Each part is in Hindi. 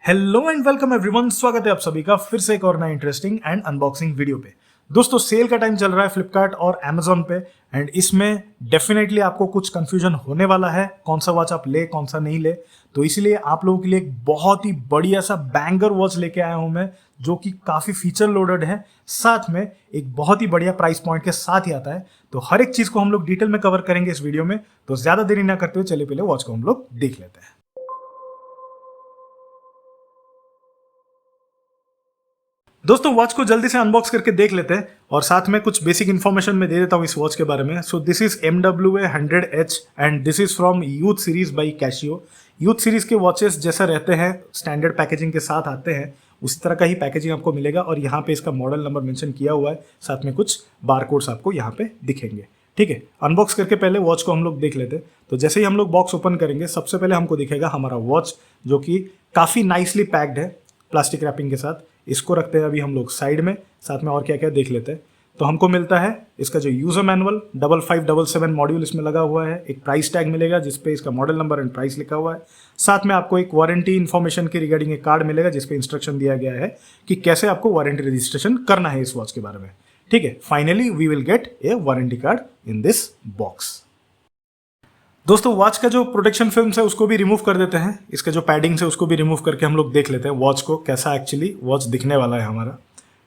हेलो एंड वेलकम एवरीवन, स्वागत है आप सभी का फिर से एक और नया इंटरेस्टिंग एंड अनबॉक्सिंग वीडियो पे। दोस्तों सेल का टाइम चल रहा है फ्लिपकार्ट और अमेजोन पे एंड इसमें डेफिनेटली आपको कुछ कंफ्यूजन होने वाला है कौन सा वॉच आप ले कौन सा नहीं ले। तो इसीलिए आप लोगों के लिए एक बहुत ही बढ़िया सा बैंगर वॉच लेके आया हूं मैं, जो कि काफी फीचर लोडेड है, साथ में एक बहुत ही बढ़िया प्राइस पॉइंट के साथ ही आता है। तो हर एक चीज को हम लोग डिटेल में कवर करेंगे इस वीडियो में, तो ज्यादा देरी ना करते हुए चलिए पहले वॉच को हम लोग देख लेते हैं। दोस्तों वॉच को जल्दी से अनबॉक्स करके देख लेते हैं और साथ में कुछ बेसिक इन्फॉर्मेशन मैं दे देता हूँ इस वॉच के बारे में। सो this is MWA-100H and this is from youth series by cashew. Youth series के वॉचेस जैसा रहते हैं स्टैंडर्ड पैकेजिंग के साथ आते हैं, उसी तरह का ही पैकेजिंग आपको मिलेगा और यहाँ पे इसका मॉडल नंबर मेंशन किया हुआ है, साथ में कुछ बारकोड्स आपको यहाँ पे दिखेंगे। ठीक है, अनबॉक्स करके पहले वॉच को हम लोग देख लेते हैं। तो जैसे ही हम लोग बॉक्स ओपन करेंगे सबसे पहले हमको दिखेगा हमारा वॉच, जो कि काफ़ी नाइसली पैक्ड है प्लास्टिक रैपिंग के साथ। इसको रखते हैं अभी हम लोग साइड में, साथ में और क्या क्या देख लेते हैं। तो हमको मिलता है इसका जो यूज़र मैनुअल 5577 मॉड्यूल इसमें लगा हुआ है, एक प्राइस टैग मिलेगा जिसपे इसका मॉडल नंबर एंड प्राइस लिखा हुआ है, साथ में आपको एक वारंटी इन्फॉर्मेशन के रिगार्डिंग एक कार्ड मिलेगा जिसपे इंस्ट्रक्शन दिया गया है कि कैसे आपको वारंटी रजिस्ट्रेशन करना है इस वॉच के बारे में। ठीक है, finally we will get a warranty card in this box. दोस्तों वॉच का जो प्रोटेक्शन फिल्म है उसको भी रिमूव कर देते हैं, इसका जो पैडिंग है उसको भी रिमूव करके हम लोग देख लेते हैं वॉच को कैसा एक्चुअली वॉच दिखने वाला है हमारा।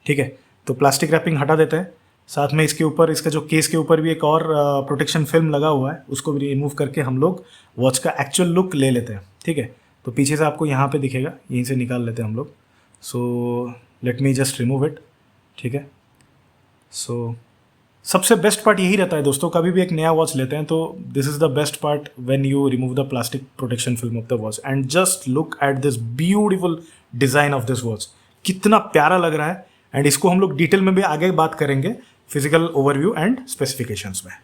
ठीक है, तो प्लास्टिक रैपिंग हटा देते हैं, साथ में इसके ऊपर इसका जो केस के ऊपर भी एक और प्रोटेक्शन फिल्म लगा हुआ है उसको भी रिमूव करके हम लोग वॉच का एक्चुअल लुक ले लेते हैं। ठीक है, तो पीछे से आपको यहाँ पे दिखेगा, यहीं से निकाल लेते हैं हम लोग। So let me just remove it. ठीक है, सो सबसे बेस्ट पार्ट यही रहता है दोस्तों, कभी भी एक नया वॉच लेते हैं तो this is the best part when you remove the plastic protection film of the watch and just look at this beautiful design of this watch. कितना प्यारा लग रहा है एंड इसको हम लोग डिटेल में भी आगे बात करेंगे फिजिकल ओवरव्यू एंड स्पेसिफिकेशंस में।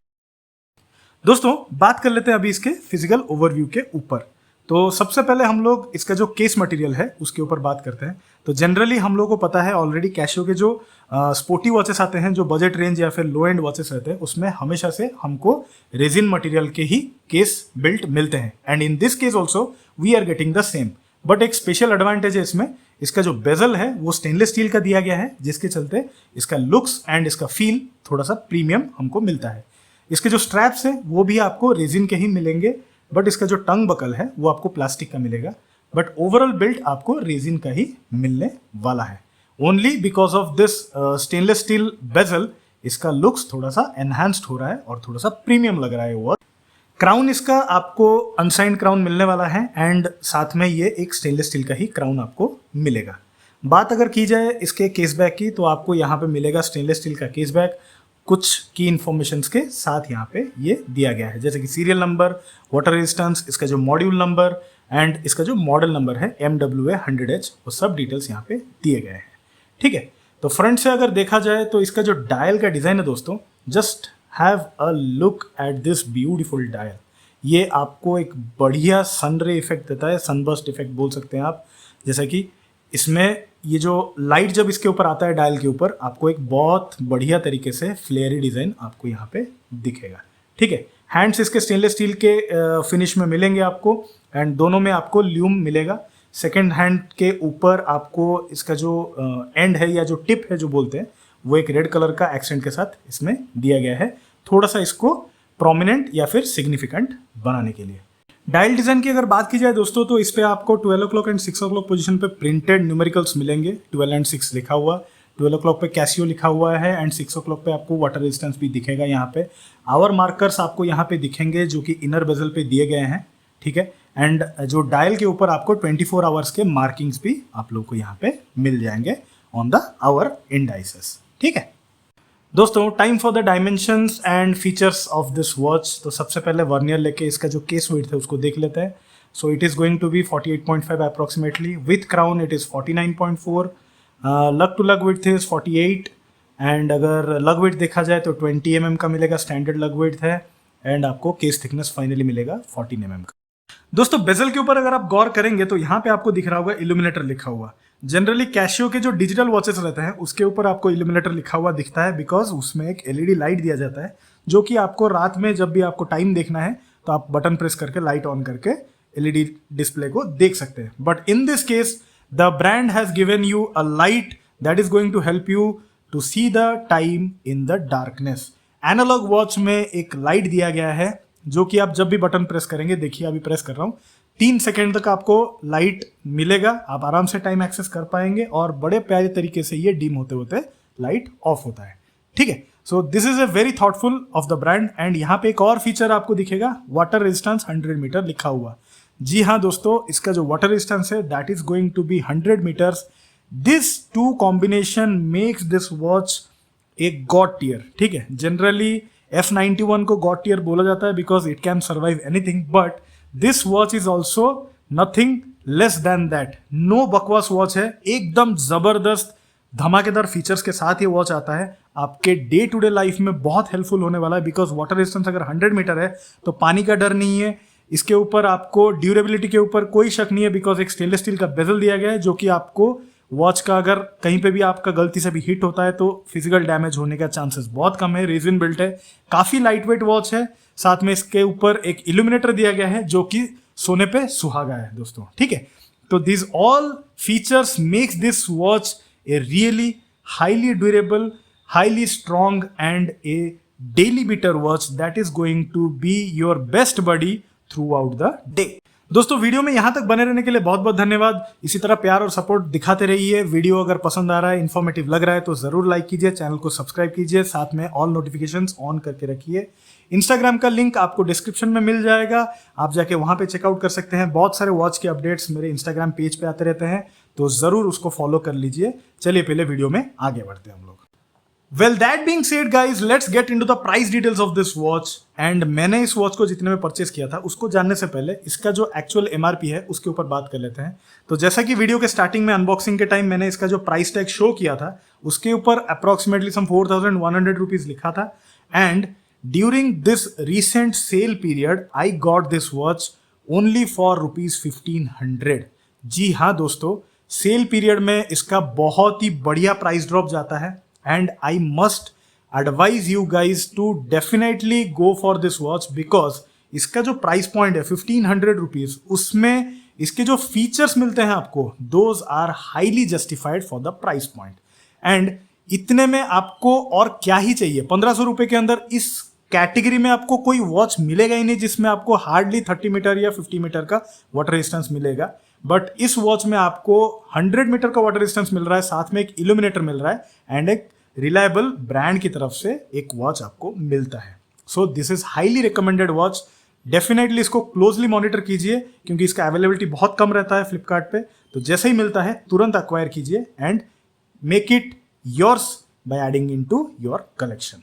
दोस्तों बात कर लेते हैं अभी इसके फिजिकल ओवरव्यू के ऊपर। तो सबसे पहले हम लोग इसका जो केस मटेरियल है उसके ऊपर बात करते हैं। तो जनरली हम लोगों को पता है ऑलरेडी कैशियो के जो स्पोर्टी वॉचेस आते हैं, जो बजट रेंज या फिर लो एंड वॉचेस रहते हैं, उसमें हमेशा से हमको रेजिन मटेरियल के ही केस बिल्ट मिलते हैं and in this case also we are getting the same. But एक स्पेशल एडवांटेज है इसमें, इसका जो बेजल है वो स्टेनलेस स्टील का दिया गया है, जिसके चलते इसका लुक्स एंड इसका फील थोड़ा सा प्रीमियम हमको मिलता है। इसके जो स्ट्रैप्स है वो भी आपको रेजिन के ही मिलेंगे, बट इसका जो टंग बकल है वो आपको प्लास्टिक का मिलेगा, बट ओवरऑल बिल्ट आपको रेजिन का ही मिलने वाला है। Only because of this stainless steel bezel इसका लुक्स थोड़ा सा एनहांस्ड हो रहा है और थोड़ा सा प्रीमियम लग रहा है वो। क्राउन इसका आपको अनसाइंड क्राउन मिलने वाला है एंड साथ में ये एक स्टेनलेस स्टील का ही क्राउन आपको मिलेगा। बात अगर की जाए इसके केस बैग की तो आपको यहाँ पे मिलेगा स्टेनलेस स्टील का केस बैग, कुछ की इन्फॉर्मेशन के साथ यहाँ पे ये दिया गया है, जैसे कि सीरियल नंबर, वाटर रेजिस्टेंस, इसका जो मॉड्यूल नंबर एंड इसका जो मॉडल नंबर है MWA-100H, वो सब डिटेल्स यहाँ पे दिए गए हैं। ठीक है, तो फ्रंट से अगर देखा जाए तो इसका जो डायल का डिज़ाइन है दोस्तों, just have a look at this beautiful dial. ये आपको एक बढ़िया सन रे इफेक्ट देता है, सनबर्स्ट इफेक्ट बोल सकते हैं आप। जैसा कि इसमें ये जो लाइट जब इसके ऊपर आता है डायल के ऊपर, आपको एक बहुत बढ़िया तरीके से फ्लेयरी डिज़ाइन आपको यहाँ पे दिखेगा। ठीक है, हैंड्स इसके स्टेनलेस स्टील के फिनिश में मिलेंगे आपको एंड दोनों में आपको ल्यूम मिलेगा। सेकेंड हैंड के ऊपर आपको इसका जो एंड है या जो टिप है जो बोलते हैं, वो एक रेड कलर का एक्सेंट के साथ इसमें दिया गया है, थोड़ा सा इसको प्रोमिनेंट या फिर सिग्निफिकेंट बनाने के लिए। डायल डिजाइन की अगर बात की जाए दोस्तों तो इस पे आपको 12 o'clock एंड 6 o'clock पोजीशन पे प्रिंटेड न्यूमेरिकल्स मिलेंगे, 12 एंड 6 लिखा हुआ, 12 o'clock पे कैसियो लिखा हुआ है एंड 6 o'clock पे आपको वाटर रेजिस्टेंस भी दिखेगा। यहाँ पे आवर मार्कर्स आपको यहाँ पे दिखेंगे जो कि इनर बेजल पे दिए गए हैं। ठीक है, एंड जो डायल के ऊपर आपको 24 आवर्स के मार्किंग्स भी आप लोग को यहाँ पे मिल जाएंगे ऑन द आवर इंडाइसेस। ठीक है दोस्तों, time for the dimensions and features of this watch. तो सबसे पहले वर्नियर लेके इसका जो केस वेट है उसको देख लेते हैं। So it is going to be 48.5 approximately, with crown it is 49.4, lug to लग विड्थ इज 48 एंड अगर लग विड्थ देखा जाए तो 20 mm का मिलेगा, स्टैंडर्ड लग विड्थ है एंड आपको केस थिकनेस फाइनली मिलेगा 14 mm का। दोस्तों बेजल के ऊपर अगर आप गौर करेंगे तो यहाँ पे आपको दिख रहा होगा इल्यूमिनेटर लिखा हुआ। जनरली कैशियो के जो डिजिटल वॉचेस रहते हैं उसके ऊपर आपको इल्यूमिनेटर लिखा हुआ दिखता है, बिकॉज उसमें एक LED लाइट दिया जाता है जो कि आपको रात में जब भी आपको टाइम देखना है तो आप बटन प्रेस करके लाइट ऑन करके LED डिस्प्ले को देख सकते हैं। But in this case the brand has given you a light that is going to help you to see the time in the darkness. Analog watch में एक लाइट दिया गया है जो कि आप जब भी बटन प्रेस करेंगे, देखिए अभी प्रेस कर रहा हूं, 3 सेकेंड तक आपको लाइट मिलेगा, आप आराम से टाइम एक्सेस कर पाएंगे और बड़े प्यारे तरीके से ये डिम होते होते लाइट ऑफ होता है। ठीक है, so this is a very thoughtful of the brand. And यहाँ पे एक और फीचर आपको दिखेगा, वाटर रेजिस्टेंस 100 मीटर लिखा हुआ। जी हाँ दोस्तों, इसका जो वाटर रेजिस्टेंस है that is going to be 100 meters. This two combination makes this watch एक गॉड टियर। ठीक है, जनरली F91 को गॉड टियर बोला जाता है because it can survive anything, but this watch is also nothing less than that. No बकवास वॉच है, एकदम जबरदस्त धमाकेदार फीचर्स के साथ ये वॉच आता है। आपके डे टू डे लाइफ में बहुत हेल्पफुल होने वाला है बिकॉज वाटर रेजिस्टेंस अगर 100 मीटर है तो पानी का डर नहीं है। इसके ऊपर आपको ड्यूरेबिलिटी के ऊपर कोई शक नहीं है बिकॉज एक स्टेनलेस स्टील का बेजल दिया गया है जो कि आपको वॉच का अगर कहीं पे भी आपका गलती से भी हिट होता है तो फिजिकल डैमेज होने का चांसेस बहुत कम है। रेजिन बिल्ट है, काफी लाइट वेट वॉच है, साथ में इसके ऊपर एक इल्यूमिनेटर दिया गया है जो कि सोने पे सुहागा है दोस्तों। ठीक है, तो this all features makes this watch a really highly durable, highly strong and a daily beater watch that is going to be your best buddy throughout the day. दोस्तों वीडियो में यहां तक बने रहने के लिए बहुत बहुत धन्यवाद। इसी तरह प्यार और सपोर्ट दिखाते रहिए। वीडियो अगर पसंद आ रहा है, इन्फॉर्मेटिव लग रहा है तो जरूर लाइक कीजिए, चैनल को सब्सक्राइब कीजिए, साथ में ऑल नोटिफिकेशंस ऑन करके रखिए। इंस्टाग्राम का लिंक आपको डिस्क्रिप्शन में मिल जाएगा, आप जाके वहां पे चेकआउट कर सकते हैं। बहुत सारे वॉच के अपडेट्स मेरे इंस्टाग्राम पेज पे आते रहते हैं, तो जरूर उसको फॉलो कर लीजिए। चलिए पहले वीडियो में आगे बढ़ते हैं हम लोग। Well, that being said, guys, let's get into the price details of this watch. And मैंने इस वॉच को जितने में परचेस किया था उसको जानने से पहले इसका जो एक्चुअल MRP है उसके ऊपर बात कर लेते हैं। तो जैसा कि वीडियो के स्टार्टिंग में अनबॉक्सिंग के टाइम मैंने इसका जो प्राइस टैग शो किया था उसके ऊपर अप्रोक्सीमेटली सम 4100 रुपीज लिखा था। And during this recent sale period I got this watch only for ₹1500। जी हाँ दोस्तों, सेल पीरियड में इसका बहुत ही बढ़िया प्राइस ड्रॉप जाता है। And I must advise you guys to definitely go for this watch because इसका जो प्राइस पॉइंट है 1500 रुपीज, उसमें इसके जो फीचर्स मिलते हैं आपको those are highly justified for the price point. And इतने में आपको और क्या ही चाहिए। 1500 रुपए के अंदर इस कैटेगरी में आपको कोई वॉच मिलेगा ही नहीं जिसमें आपको हार्डली 30 मीटर या 50 मीटर का वाटर रेजिस्टेंस मिलेगा। बट इस वॉच में आपको 100 मीटर का वाटर रेजिस्टेंस मिल रहा है, साथ में एक इल्यूमिनेटर मिल रहा है एंड एक रिलायबल ब्रांड की तरफ से एक वॉच आपको मिलता है। So this is highly recommended watch. Definitely इसको क्लोजली मॉनिटर कीजिए क्योंकि इसका अवेलेबिलिटी बहुत कम रहता है फ्लिपकार्ट पे। तो जैसे ही मिलता है तुरंत अक्वायर कीजिए and make it yours by adding into your collection.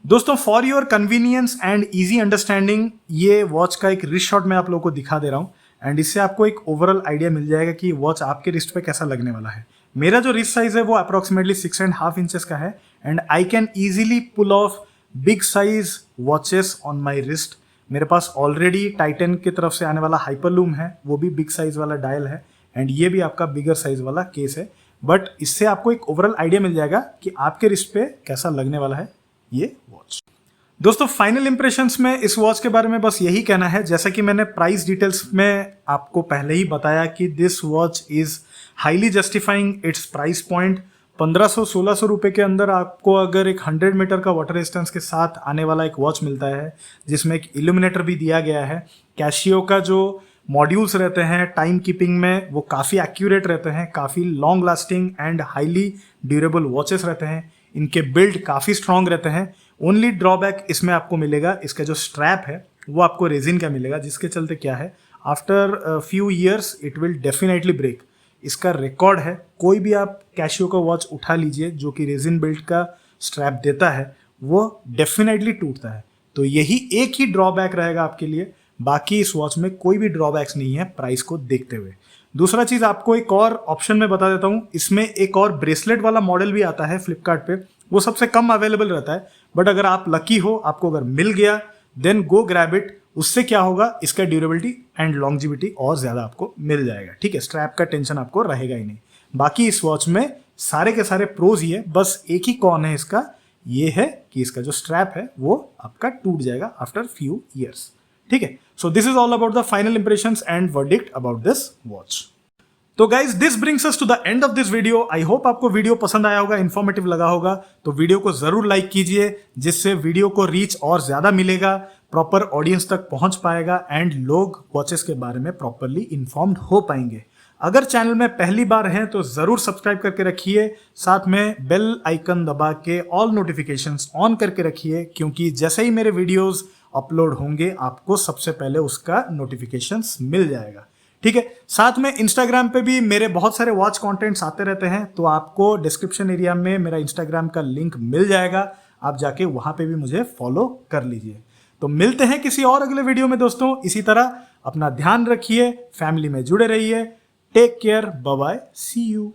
दोस्तों for your convenience and easy understanding ये वॉच का एक रिस्ट शॉट मैं आप लोगों को दिखा दे रहा हूँ एंड इससे आपको एक ओवरऑल आइडिया मिल जाएगा कि वॉच आपके रिस्ट पे कैसा लगने वाला है। मेरा जो रिस्ट साइज है वो अप्रोक्सीमेटली 6.5 इंचेस का है and I can easily pull off big size watches on my wrist. मेरे पास ऑलरेडी टाइटन की तरफ से आने वाला हाइपरलूम है, वो भी बिग साइज वाला डायल है एंड ये भी आपका बिगर साइज वाला केस है। बट इससे आपको एक ओवरऑल आइडिया मिल जाएगा कि आपके रिस्ट पे कैसा लगने वाला है ये वॉच। दोस्तों फाइनल इंप्रेशंस में इस वॉच के बारे में बस यही कहना है, जैसा कि मैंने प्राइस डिटेल्स में आपको पहले ही बताया कि this watch is highly justifying it's price point. 1500-1600 रुपए के अंदर आपको अगर एक 100 मीटर का वाटर रेजिस्टेंस के साथ आने वाला एक वॉच मिलता है जिसमें एक इल्यूमिनेटर भी दिया गया है। कैशियो का जो मॉड्यूल्स रहते हैं टाइम कीपिंग में वो काफ़ी एक्यूरेट रहते हैं, काफ़ी long lasting and highly durable watches रहते हैं। इनके बिल्ड काफ़ी स्ट्रॉन्ग रहते हैं। ओनली ड्रॉबैक इसमें आपको मिलेगा, इसका जो स्ट्रैप है वो आपको रेजिन का मिलेगा, जिसके चलते क्या है after few years it will definitely break. इसका रिकॉर्ड है, कोई भी आप कैशियो का वॉच उठा लीजिए जो कि रेजिन बिल्ट का स्ट्रैप देता है वो डेफिनेटली टूटता है। तो यही एक ही ड्रॉबैक रहेगा आपके लिए, बाकी इस वॉच में कोई भी ड्रॉबैक्स नहीं है प्राइस को देखते हुए। दूसरा चीज़ आपको एक और ऑप्शन में बता देता हूँ, इसमें एक और ब्रेसलेट वाला मॉडल भी आता है फ्लिपकार्ट पे, वो सबसे कम अवेलेबल रहता है। बट अगर आप लकी हो, आपको अगर मिल गया देन गो ग्रैब इट। उससे क्या होगा, इसका ड्यूरेबिलिटी एंड लॉन्जिविटी और ज़्यादा आपको मिल जाएगा। ठीक है, स्ट्रैप का टेंशन आपको रहेगा ही नहीं। बाकी इस वॉच में सारे के सारे प्रोज ही है, बस एक ही कॉन है इसका, ये है कि इसका जो स्ट्रैप है वो आपका टूट जाएगा आफ्टर फ्यू ईयर्स। ठीक है, so this is all about the final impressions and verdict about this watch. तो guys this brings us to the end of this video. I hope आपको वीडियो पसंद आया होगा, इन्फॉर्मेटिव लगा होगा। तो वीडियो को जरूर लाइक कीजिए, जिससे वीडियो को रीच और ज्यादा मिलेगा, प्रॉपर ऑडियंस तक पहुंच पाएगा एंड लोग वॉचेस के बारे में प्रॉपरली इन्फॉर्म्ड हो पाएंगे। अगर चैनल में पहली बार हैं तो जरूर सब्सक्राइब करके रखिए, साथ में बेल आइकन दबा के ऑल नोटिफिकेशंस ऑन करके रखिए, क्योंकि जैसे ही मेरे वीडियोस अपलोड होंगे आपको सबसे पहले उसका नोटिफिकेशंस मिल जाएगा। ठीक है, साथ में इंस्टाग्राम पे भी मेरे बहुत सारे वॉच कंटेंट्स आते रहते हैं, तो आपको डिस्क्रिप्शन एरिया में मेरा इंस्टाग्राम का लिंक मिल जाएगा, आप जाके वहां पे भी मुझे फॉलो कर लीजिए। तो मिलते हैं किसी और अगले वीडियो में दोस्तों। इसी तरह अपना ध्यान रखिए, फैमिली में जुड़े रहिए। Take care, bye bye, see you.